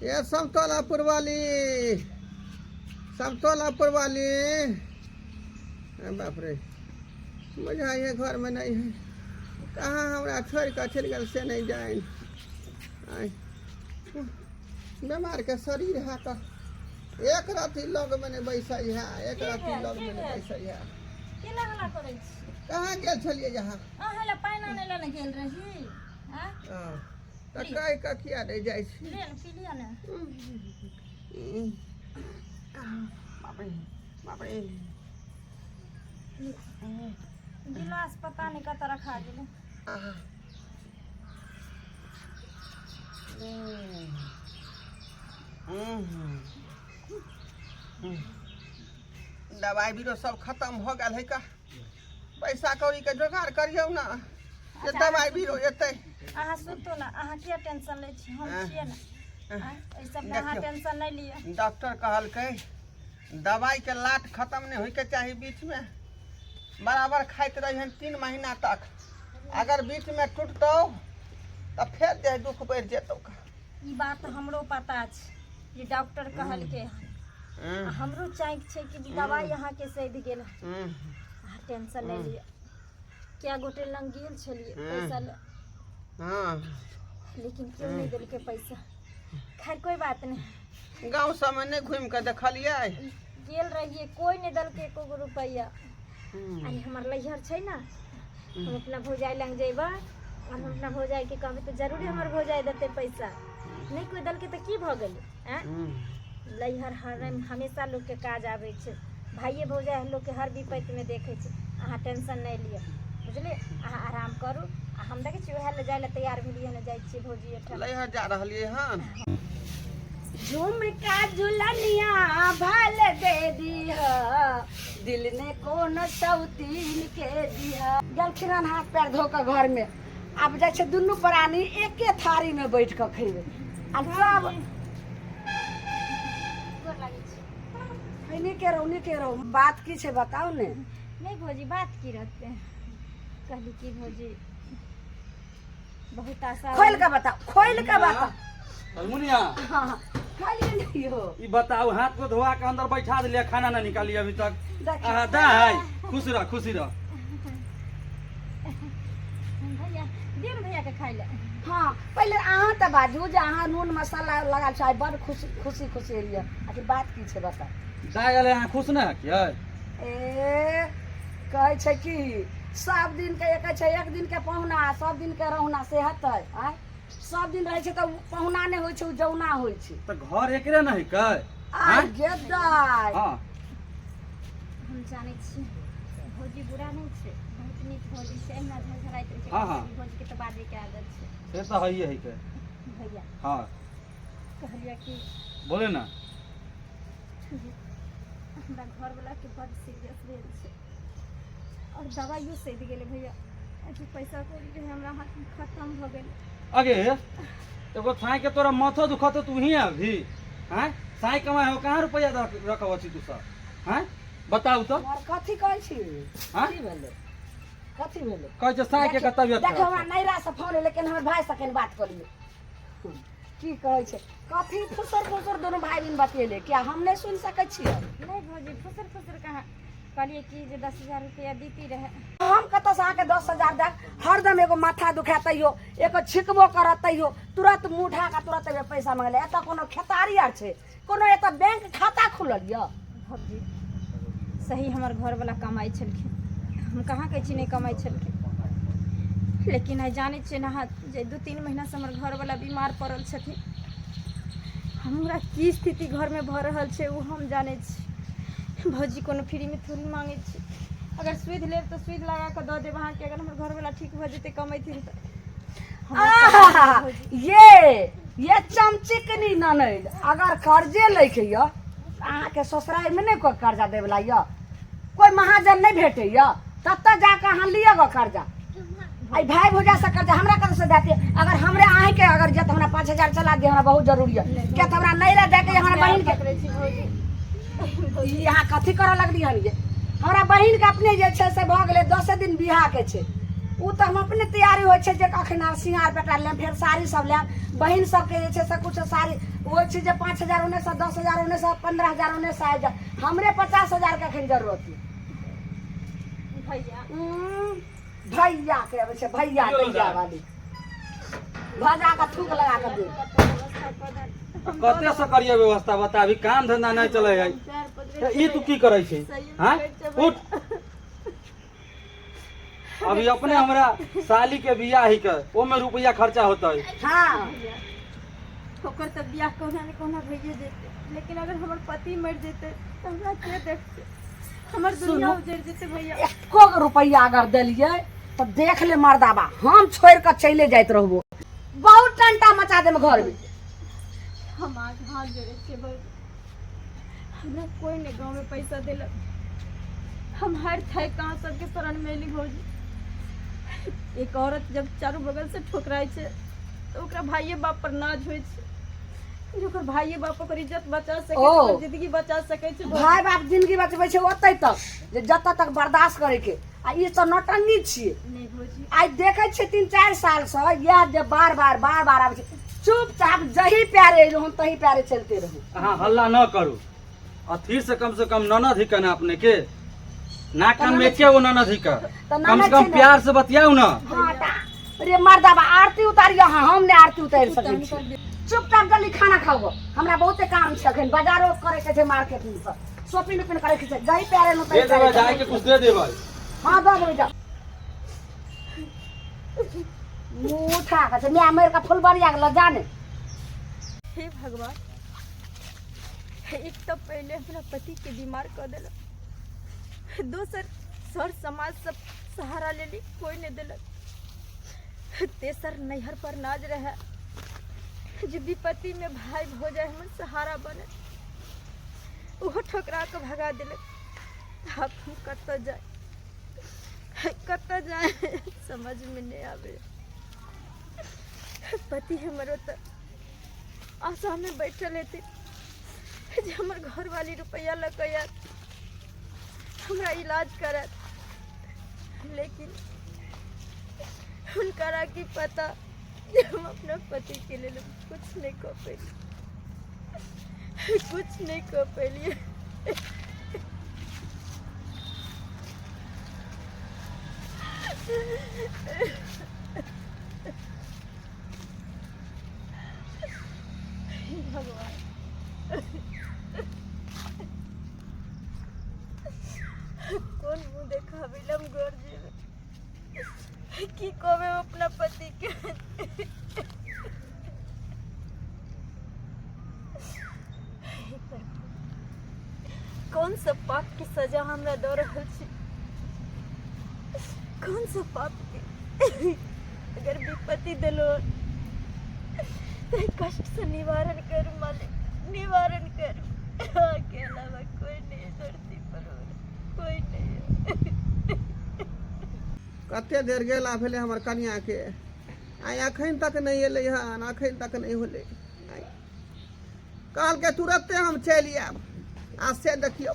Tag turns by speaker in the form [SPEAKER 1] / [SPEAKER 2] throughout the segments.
[SPEAKER 1] ये समतोलापुर वाली बाप रे मुझे ये घर में नहीं है। कहाँ हमारा छोड़ कर चल गए से नहीं जाए। बीमार के शरीर है तो एक राती लोग मैंने बैसा है, एक राती लोग मैंने बैसा है। कहाँ गेल छलिए यहाँ?
[SPEAKER 2] पानी आने ला गेल रही।
[SPEAKER 1] तो कई का किया नहीं जाए बाप रे
[SPEAKER 2] गिलास पता नहीं कत रखा गेले।
[SPEAKER 1] दवाई बीरो सब खत्म हो गया है का? पैसा कौड़ी के जोगाड़ करियो ना। ये दवाई बीरो एते।
[SPEAKER 2] अहाँ सुतो ना, अहाँ क्या टेंशन ले छी? हम छिए ना। ए सब में अहाँ टेंशन नहीं लिए।
[SPEAKER 1] डॉक्टर कहल के दवाई के लाट खत्म नहीं होई के चाहिए बीच में। बराबर खाइत रही 3 महीना तक। अगर बीच में टूटतो तो फिर जे दुख बढ़ जेतो का।
[SPEAKER 2] ई बात हमरो पता छ। ये डॉक्टर कहल के हमरो चाहिए छे कि दवाई यहाँ के सही गेल। टेंशन नहीं लिए। क्या गोटे लंग गेल छलिए पैसा ले। लेकिन क्यों नहीं दिल के पैसा? खैर कोई बात नहीं।
[SPEAKER 1] गांव सब में नहीं घूम के देखलिए
[SPEAKER 2] गेल रहिए, कोई नहीं दल के एको रुपया। अरे हमार लैहर छै ना, हम अपना भौजाई लंग जेबा और हम अपना भौजाई के कहबे तो जरूर हमार भौजाई देते पैसा। नहीं कोई दल के तो की भ गेल? लैहर हमेशा लोग के काज आवे छे। भाइये भौजाई लोग के हर विपत्ति में देखे छे। अहाँ टेंशन नहीं लिए, बुझलिए? अहाँ आराम करू। हम देखे छी वह ले जाए ला तैयार भेलिए ना, जाय छी भौजी एठा
[SPEAKER 1] लैहर जा रहलिए हन।
[SPEAKER 2] झुमका झुलनिया भल दे दिया, दिल ने कौन सौतीन के दिया। गलखिन हाथ पैर धो के घर में अब जाय छे दुनू प्राणी एके थारी में बैठ के खेबे। आ सब नहीं के रहो बात की छे बताओ ने। नहीं भौजी बात की रहते हैं। कहली की भौजी बहुत आशा। खोल के बताओ
[SPEAKER 3] अलमुनिया।
[SPEAKER 2] हां खाली नहीं हो।
[SPEAKER 3] ई बताओ हाथ को धोआ के अंदर बैठा दिलिए, खाना ना निकाली अभी तक। आहा दा है खुश रह
[SPEAKER 2] भैया दिन भैया के खाई ले। हां पहले अहाँ त बाजू जे अहाँ नून मसाला लगा चाहे बड़ खुशी एलिए। आखिर बात की छे बता।
[SPEAKER 3] दा गेले अहाँ खुश ना किए?
[SPEAKER 2] ए कहै छै कि सब दिन के एक दिन के पहुना सब दिन के रहना सेहत है। सब दिन रहे छे तो पहुना नहीं होय छे, जौना होय छे।
[SPEAKER 3] तो घर एकरे नहीं के
[SPEAKER 2] आ गेदाय।
[SPEAKER 3] हां
[SPEAKER 2] हम जाने छी भौजी बुरा नहीं छे, बहुत नीक भौजी से ना झगड़ाइत रहे छे।
[SPEAKER 3] हां
[SPEAKER 2] भौजी के तो बाजे के आदत छे।
[SPEAKER 3] से तो है ही के
[SPEAKER 2] भैया।
[SPEAKER 3] हां
[SPEAKER 2] कहलिया कि
[SPEAKER 3] बोले ना
[SPEAKER 2] हमरा घर वाला के बड़ सीरियस भेल छे और दवाइयो से दे गेले भैया। अभी पैसा को हमरा हाथ में खत्म भ गेल।
[SPEAKER 3] अगे एगो साई के तोरा माथा दुखत तू ही अभी हैं? साई कमाए हो कहां रुपया रखब छी तू सब? हैं बताऊ तो
[SPEAKER 2] और कथि कहै छी?
[SPEAKER 3] हां
[SPEAKER 2] कथि भेले
[SPEAKER 3] कह जे साई के तबियत
[SPEAKER 2] देखो हमरा नैरा से फोन लेकिन हमर भाई से कन बात कर लिए। की कहै छै कथि फुसर दोनों भाई बहन बतिएले क्या हम नहीं सुन सकै छी? नहीं भौजी फुसर कहां कहलिए कि जे 10,000 रुपया दीती रहे। हम कत से आके 10,000 दे हरदम एगो माथा दुखातै हो, एको छिकबो करतै हो, तुरंत मुंह ढा के तुरंत पैसा मांगले। एत कोनो खेतारी आर छै? कोनो एत बैंक खाता खुलल य? भौजी सही हमर घर वाला कमाई छलखिन, हम कहाँ कहै छी नहीं कमाई छलखिन। लेकिन आई जाने छे ना जे 2-3 महीना से हमर घर वाला बीमार पड़ल छथिन। हमरा की स्थिति घर में भ रहल छे वो हम जाने छी। भौजी कोनो फ्री में थोड़ी मांगे छी। अगर सुध ले तो सुध लगा के द देब अहाँ के। अगर हमर घर वाला ठीक भ जेते कमैथिन त ये चमचिकनी ननद अगर कर्जे लेके य अहाँ के ससुराल में नहीं कोई कर्जा देवला य, कोई महाजन नहीं भेटे य, तब तक जाके अहाँ लिया गो कर्जा। आई भाई भौजा से कर्जा हमरा कत से देती? अगर हमरे अहीं के अगर जत हमरा 5,000 चला दे हमरा बहुत जरूरी है। क्या हमरा नहीं रह दे के हमरा बहन के यहाँ कथी कर लगली हम? ये हमरा बहन के अपने जे छे से भ गेले 10 दिन बियाह के छे। उ तो हम अपने तैयारी होइ छै जे कखन आर सिंगार पेटा लेम फेर साड़ी सब लेम बहिन सबके जे छै से कुछ साड़ी होइ छै जे 5,000 ओने से 10,000 ओने से 15,000 ओने से आबि जाए हमरे 50,000 के अखन जरूरत है
[SPEAKER 4] भैया
[SPEAKER 2] भैया के आबै छै भैया भैया वाली भजा के थूक लगा के दे
[SPEAKER 3] कते से करिए व्यवस्था बता अभी काम धंधा नहीं चले है ई तू की करे छै हां उठ अभी अपने हमरा साली के बियाह ही के ओमे रुपया खर्चा होता है
[SPEAKER 2] हां
[SPEAKER 4] ओकर त बियाह कोना ने कोना भइए जेते लेकिन अगर हमर पति मर जेते त हमरा के देखते हमर दुनिया उजड़ जेते भैया
[SPEAKER 2] एको रुपया अगर देलिए तो देख ले मर्दाबा हम छोड़ के चले जाइत रहबो बहुत टंटा मचा देम घर में
[SPEAKER 4] हम आज हाथ जोड़े छे भैया हमरा कोई ने गांव में पैसा देलक हम हर थे कहाँ सबके शरण में एली भौजी एक औरत जब चारों बगल से ठोकराई छे तो ओकरा भाइये बाप पर नाज होय छे ओकर भाइये बाप ओकर इज्जत बचा सके
[SPEAKER 2] ओ।
[SPEAKER 4] छै जिंदगी बचा सके छै भौजी।
[SPEAKER 2] भाई बाप जिंदगी बचबै छै ओतै तक जे जतऽ तक बर्दाश्त करे के आ ई तो नौटंगी छियै
[SPEAKER 4] नहीं भौजी
[SPEAKER 2] आई देखे छियै 3-4 साल से यह जे बार बार आबै छै चुपचाप जही प्यारे रहूं तही प्यारे चलते रहूं
[SPEAKER 3] हाँ हल्ला न करू अथी से कम ननद ही कना अपने के ना कान में के वो ननद ही का कम से कम प्यार से बतियाऊ ना
[SPEAKER 2] हाँ ता रे मर्दाबा आरती उतारियो हाँ हम ने आरती उतार सकै छी चुपचाप जल्दी खाना खाओ हमरा बहुते काम छै अखन बाजारो करे के छै मार्केट में सब शॉपिंग करे के छै जही प्यारे न
[SPEAKER 3] दे देबे जाए के कुछ दे देबे
[SPEAKER 2] हाँ दो दो जा मुठा का से मैं मेरे का फुलबरिया के जाने
[SPEAKER 4] हे भगवान एक तो पहले अपना पति के बीमार कर दिल दोसर सर समाज सब सहारा ले ली कोई नहीं दिलक तेसर नैहर पर नाज रहे जो विपत्ति में भाई हो जाए हमर सहारा बने वो ठोकरा के भगा दिलक अब हम कत जाए समझ में नहीं आवे पति हमारो तो आशा में बैठल हेते जे हमर घर वाली रुपया लग यार हमरा इलाज करत लेकिन उनकरा की पता जे हम अपना पति के लिए कुछ नहीं कर पाइली कुछ नहीं कर पाइली भगवान कौन मुंह देखाबिलम घर जेबे की कहबे अपना पति के कौन सा पाप की सजा हमरा दे रहल छी कौन सा पाप के अगर विपत्ति दिलो तो कष्ट से निवारण कर मालिक निवारण कर के अलावा कोई नहीं धरती पर कोई नहीं
[SPEAKER 1] कते देर गेला भेले हमर कन्या के आई अखन तक नहीं एले हन अखन तक नहीं होले काल के तुरंते हम चलि आब आ से देखियो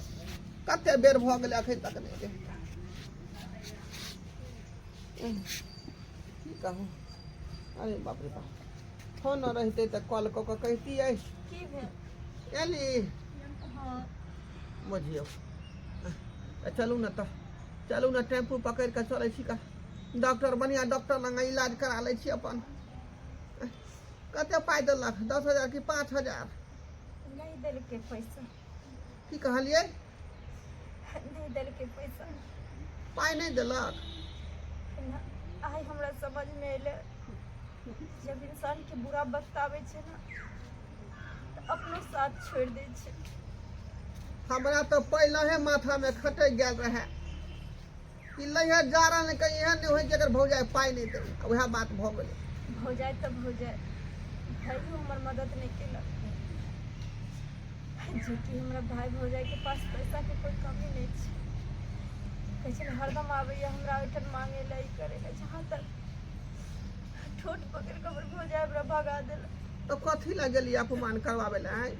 [SPEAKER 1] कते बेर भ गेले अखन तक नहीं एले की कहूँ अरे बाप रे बाप फोन न रहते तो कॉल कऽ के कहती है
[SPEAKER 4] की भेल
[SPEAKER 1] एली
[SPEAKER 4] हाँ
[SPEAKER 1] बुझियो चलू न तो चलू न टेम्पू पकड़ के चले छी का डॉक्टर बढ़िया डॉक्टर लग इलाज करा ले छी अपन कते पाई देलक 10,000 की 5,000
[SPEAKER 4] नहीं दिल के पैसा
[SPEAKER 1] की कहलिए
[SPEAKER 4] नहीं दिल के पैसा
[SPEAKER 1] पाई नहीं देलक
[SPEAKER 4] आई हमरा समझ में एले जब इंसान के बुरा वक्त आवे छे ना तो अपनो साथ छोड़ दे छे
[SPEAKER 1] हमरा तो पहले ही माथा में खटक गेल रहे कि लइहा जारा ने कहीं एहन नहीं होई जे अगर भौजाई पाई नहीं दे वह बात भ गेलै
[SPEAKER 4] हो जाए तब हो जाए भाई हमर मदद नहीं केलक जो कि हमरा भाई भौजाई के पास पैसा के कोई कमी नहीं छे कैसे हरदम आवे हमरा ओठन मांगे लाई करे ले जहां तक ठोट पकड़ के हमर भौजाई हमरा भगा देल
[SPEAKER 1] तो कथी ला गेली अपमान करवावे ला हैं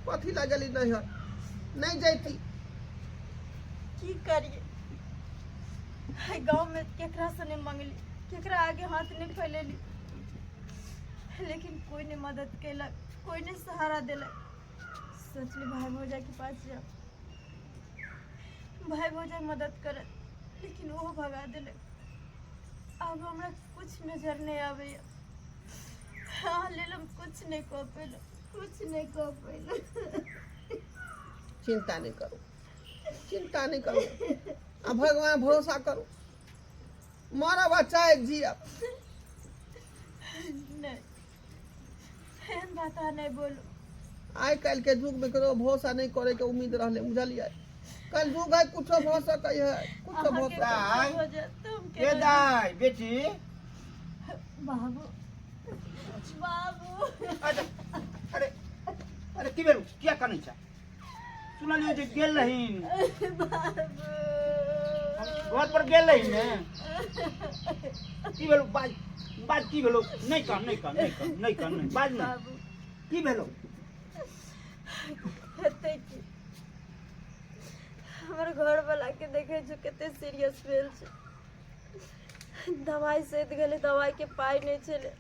[SPEAKER 1] कथी ला गेली नहीं जैती
[SPEAKER 4] की करिए गांव में केकरा से नहीं मांगली, केकरा आगे हाथ नहीं फैलेली, लेकिन कोई ने मदद कैलक, कोई ने सहारा दिलक। सोचली भाई भौजाई के पास जाओ, भाई भौजाई मदद करत, लेकिन वो भगा दिलक। अब हमरा कुछ नजर नहीं आवे। हाँ लेलम, कुछ नहीं कह पैल, कुछ नहीं कह पैल।
[SPEAKER 1] चिंता नहीं करो, चिंता नहीं करो, अब भगवान भरोसा करो, मारा बच्चा है जी। अब
[SPEAKER 4] नहीं एहन बात नहीं बोलो।
[SPEAKER 1] आइ काल्हि के युग में करो भरोसा नहीं करे के उम्मीद रहले, बुझलिए। कल युग है, कुछ भऽ सकै है, कुछ भऽ सकै।
[SPEAKER 5] के दाई बेटी
[SPEAKER 4] बाबू बाबू
[SPEAKER 5] अरे अरे अरे की भेल क्या कनै छ? सुनलियो जे गेल रहीन घर पर गेल रहीन ने, की भेल? बाज की भेलो? नहीं कर नहीं कर नहीं कर नहीं कर नहीं बाज ना, की भेलो?
[SPEAKER 4] हेतै की हमर घर वाला के देखे जो कते सीरियस भेल छै। दवाई सहित गेले, दवाई के पाई नहीं छले।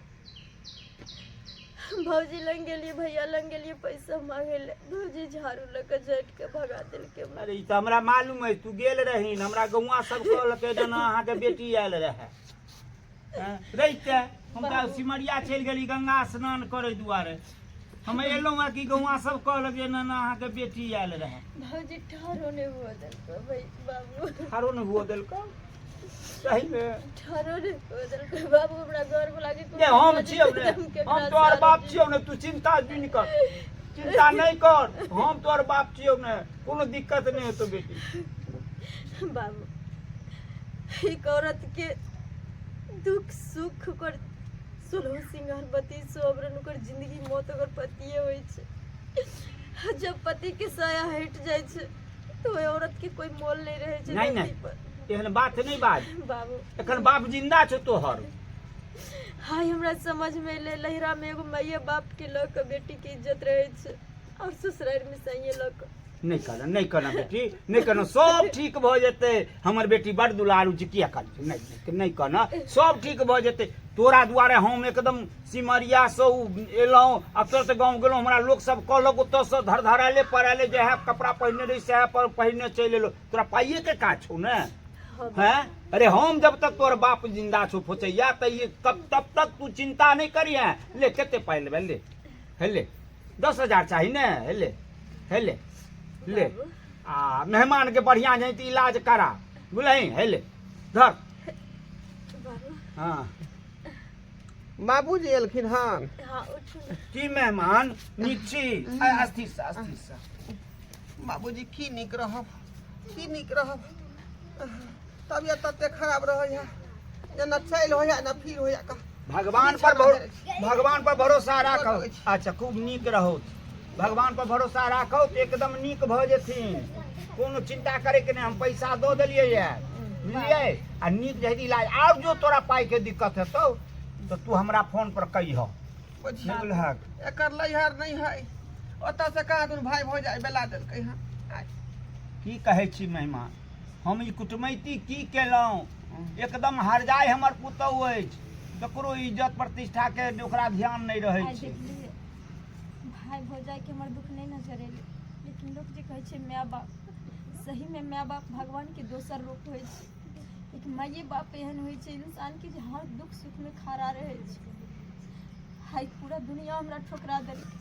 [SPEAKER 4] भौजी लंग गेलिए, भैया लंग गेलिए, पैसा मांगे ले। भौजी झाड़ू लेके झट के भगा दिल के।
[SPEAKER 5] अरे ई त हमरा मालूम है, तू गेल रहीन। हमरा गौवा सब कहलकै जे ना अहाँ के बेटी आयल रहे। रहिते हम त सिमरिया चलि गेली गंगा स्नान करे दुआरे। हम एलहुँ कि गौवा सब कहलक जे ना अहाँ के बेटी आयल रहे।
[SPEAKER 4] भौजी ठारो नहीं हुआ दिल भाई बाबू,
[SPEAKER 5] ठारो नहीं हुआ दिल सही में
[SPEAKER 4] ठारो नहीं हुआ दिल बाबू। हमरा घर वाला के
[SPEAKER 5] ये हम छियौ ने, हम तोर बाप छियौ ने, तू चिंता नहीं कर, चिंता नहीं कर, हम तोर बाप छियौ ने, कोनो दिक्कत नहीं है तो बेटी।
[SPEAKER 4] बाबू एक औरत के दुख सुख कर सोलह सिंगार बत्ती सोबरन कर जिंदगी मौत अगर पतिए होय छै। जब पति के साया हट जाय छै तो ओय औरत के कोई मोल नहीं रहे छै
[SPEAKER 5] नहीं
[SPEAKER 4] धरती
[SPEAKER 5] नहीं
[SPEAKER 4] पर।
[SPEAKER 5] एहन बात नहीं बाज।
[SPEAKER 4] बाबू
[SPEAKER 5] एखन बाप जिंदा छौ तोहर।
[SPEAKER 4] हाय हमरा समझ में ले, लहरा में एगो मैया बाप के ल के बेटी के इज्जत रहे छै, और ससुराल में सही ल के
[SPEAKER 5] नहीं करना नहीं करना बेटी, नहीं करना, सब ठीक भ जेते। हमर बेटी बड़ दुलारू छै, किया कर नहीं नहीं करना, सब ठीक भ जेते। तोरा दुआरे हम एकदम सिमरिया से एलहुँ, अक्सर से गाँव गेलहुँ। हमरा लोग सब कहलक ओतऽ से धरधराले पड़ाले जे है कपड़ा पहिने रही सएह पर पहिने चलि एलो। तोरा पाइए के काज छौ ने हैं? अरे हम जब तक तोर बाप जिंदा छौ फोचैया तब तक तू चिंता नहीं करिए। ले केते पाइ लेबे? ले हेले 10,000 चाहिए ने, हेले हेले ले आ मेहमान के बढ़िया जैती इलाज करा, बुझलही? हेले धर। हाँ
[SPEAKER 1] बाबूजी एलखिन हन।
[SPEAKER 4] हाँ उठू।
[SPEAKER 5] की मेहमान नीक छी? अस्थिर सा अस्थिर सा।
[SPEAKER 1] बाबूजी की नीक रहब, की नीक रहब। तबियत तते खराब रहे है, न चल हो न फिर हो का।
[SPEAKER 5] भगवान पर भरोसा राखो। अच्छा खूब नीक रहो, भगवान पर भरोसा राखो तो एकदम नीक भ जेथिन। कोनो चिंता करे के नहीं, हम पैसा दो दिलिए ये, बुझलिए? आ नीक जल्दी इलाज। आब जो तोरा पाई के दिक्कत है तो तू हमरा फोन पर कहिह। बुझलहक?
[SPEAKER 1] एकर लैहर नहीं है, ओतऽ से कहा तुम भाई भौजाई बेला देलकै हन।
[SPEAKER 5] की कहै छी मेहमान, हम ई कुटमैती की केलहुँ? एकदम हर जाय हमर पुतहु अछि, ककरो इज्जत प्रतिष्ठा के ओकरा ध्यान नहीं रहे छै।
[SPEAKER 4] भाई भौजाई के हमर दुख नहीं नजर एले, लेकिन लोग जे कहै छै माय बाप, सही में माय बाप भगवान के दोसर रूप होइ छै। एक माये बाप एहन होइ छै इंसान के जे हर दुख सुख में खड़ा रहे छै। हाय पूरा दुनिया हमरा ठोकरा देलकै,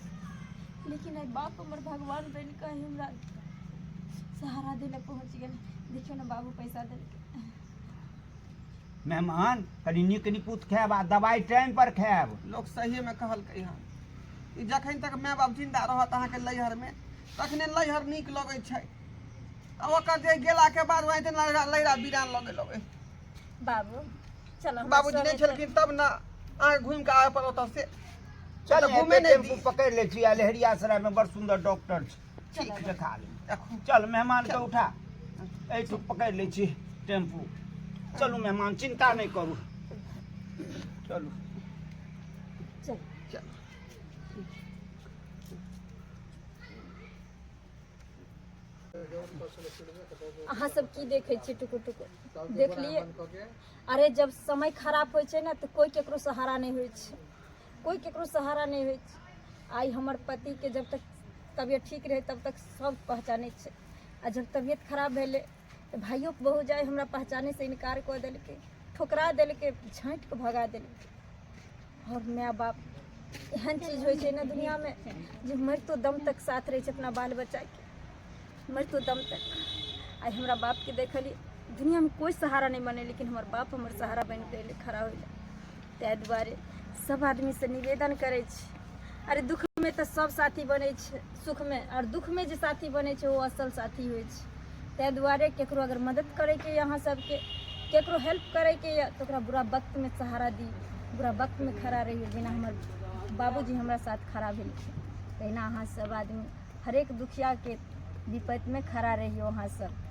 [SPEAKER 4] लेकिन आई बाप हमर भगवान बन के हमरा सहारा देले पहुंच गेल। देखियो ना बाबू पैसा देलकै।
[SPEAKER 5] मेहमान कनी नीक निपुत खायब आ दवाई टाइम पर खायब।
[SPEAKER 1] लोग सही में कहलकै हन ई जखन तक माय बाप जिंदा रहत अहाँके लैहर में, तखने लैहर नीक लगै छै। आ ओकर जे गेला के बाद वहीं लैरा बिरान लगे।
[SPEAKER 4] बाबू चलो
[SPEAKER 1] बाबूजी नहीं छलखिन तब ना अहाँ घूम के आए पर ओतऽ से।
[SPEAKER 5] चल
[SPEAKER 1] घूमे नहीं
[SPEAKER 5] टेम्पू पकड़ ले छी, लहरिया सराय में बड़ सुंदर डॉक्टर छै, ठीक देखा ले। चल मेहमान के उठा, एठू पकड़ ले छी टेम्पू। चलू मेहमान चिंता नहीं करू, चलू।
[SPEAKER 4] चल अहाँ सब की देखे छी टुकुर टुकुर देख लिए। अरे जब समय खराब होइ छै ना तो कोई केकरो सहारा नहीं होइ छै, कोई केकरो सहारा नहीं होइ छै। आई हमर पति के जब तक तबियत ठीक रहे तब तक सब पहचाने छै, आ जब तबियत खराब भेले तो भाइयों के बहु जाए हमरा पहचाने से इनकार कर देलकै, ठोकरा देलकै, झाँटि के भगा देलकै। और माय बाप एहन चीज होइ छै ना दुनिया में जे मरतो दम तक साथ रहे छै अपना बाल बच्चा के, मरतो दम तक। आई हमरा बाप के देखली दुनिया में कोई सहारा नहीं बने, लेकिन हमार बाप हमर सहारा बन गए खड़ा हो। तै दुआरे सब आदमी से निवेदन करे छी, अरे दुख में तो सब साथी बने छै, सुख में और दुख में जे साथी बने छै वो असल साथी होइ छै। तै दुआरे केकरो अगर मदद करे के यहाँ सबके, केकरो हेल्प करे के या तो ओकरा बुरा वक्त में सहारा दी, बुरा वक्त में खड़ा रहिए। जेना हमर बाबूजी हमरा साथ खड़ा भेल छै, तहिना अहाँ सब आदमी हरेक दुखिया के विपत्ति में खड़ा रहियो अहाँ सब।